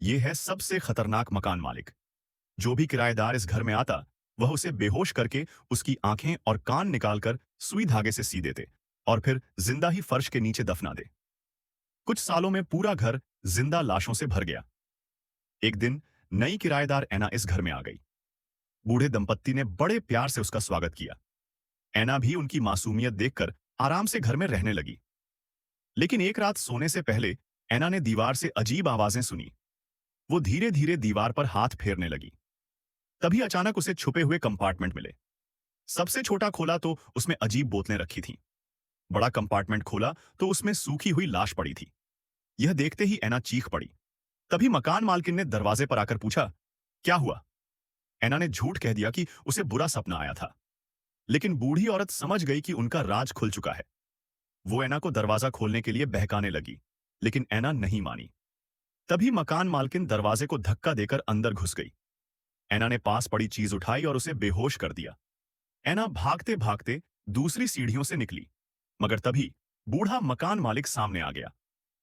ये है सबसे खतरनाक मकान मालिक। जो भी किराएदार इस घर में आता, वह उसे बेहोश करके उसकी आंखें और कान निकालकर सुई धागे से सी देते और फिर जिंदा ही फर्श के नीचे दफना दे। कुछ सालों में पूरा घर जिंदा लाशों से भर गया। एक दिन नई किराएदार एना इस घर में आ गई। बूढ़े दंपत्ति ने बड़े प्यार से उसका स्वागत किया। एना भी उनकी मासूमियत देखकर आराम से घर में रहने लगी। लेकिन एक रात सोने से पहले एना ने दीवार से अजीब आवाजें सुनी। वो धीरे धीरे दीवार पर हाथ फेरने लगी। तभी अचानक उसे छुपे हुए कंपार्टमेंट मिले। सबसे छोटा खोला तो उसमें अजीब बोतलें रखी थीं। बड़ा कंपार्टमेंट खोला तो उसमें सूखी हुई लाश पड़ी थी। यह देखते ही एना चीख पड़ी। तभी मकान मालकिन ने दरवाजे पर आकर पूछा, क्या हुआ? एना ने झूठ कह दिया कि उसे बुरा सपना आया था। लेकिन बूढ़ी औरत समझ गई कि उनका राज खुल चुका है। वो एना को दरवाजा खोलने के लिए बहकाने लगी, लेकिन एना नहीं मानी। तभी मकान मालकिन दरवाजे को धक्का देकर अंदर घुस गई। एना ने पास पड़ी चीज उठाई और उसे बेहोश कर दिया। एना भागते भागते दूसरी सीढ़ियों से निकली, मगर तभी बूढ़ा मकान मालिक सामने आ गया।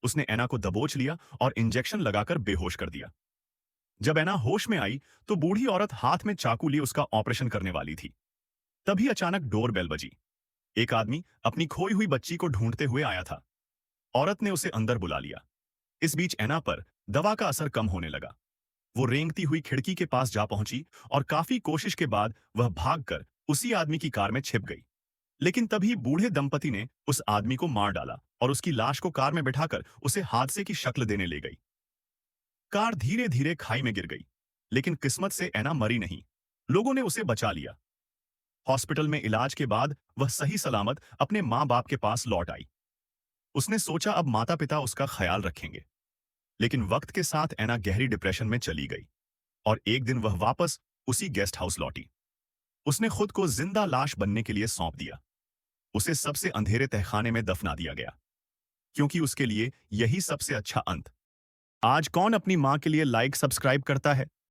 उसने एना को दबोच लिया और इंजेक्शन लगाकर बेहोश कर दिया। जब एना होश में आई तो बूढ़ी औरत हाथ में चाकू लिए उसका ऑपरेशन करने वाली थी। तभी अचानक डोर बेल बजी। एक आदमी अपनी खोई हुई बच्ची को ढूंढते हुए आया था। औरत ने उसे अंदर बुला लिया। इस बीच एना पर दवा का असर कम होने लगा। वो रेंगती हुई खिड़की के पास जा पहुंची और काफी कोशिश के बाद वह भागकर उसी आदमी की कार में छिप गई। लेकिन तभी बूढ़े दंपति ने उस आदमी को मार डाला और उसकी लाश को कार में बिठाकर उसे हादसे की शक्ल देने ले गई। कार धीरे धीरे खाई में गिर गई, लेकिन किस्मत से एना मरी नहीं। लोगों ने उसे बचा लिया। हॉस्पिटल में इलाज के बाद वह सही सलामत अपने माँ बाप के पास लौट आई। उसने सोचा अब माता पिता उसका ख्याल रखेंगे। लेकिन वक्त के साथ एना गहरी डिप्रेशन में चली गई और एक दिन वह वापस उसी गेस्ट हाउस लौटी। उसने खुद को जिंदा लाश बनने के लिए सौंप दिया। उसे सबसे अंधेरे तहखाने में दफना दिया गया, क्योंकि उसके लिए यही सबसे अच्छा अंत। आज कौन अपनी मां के लिए लाइक सब्सक्राइब करता है?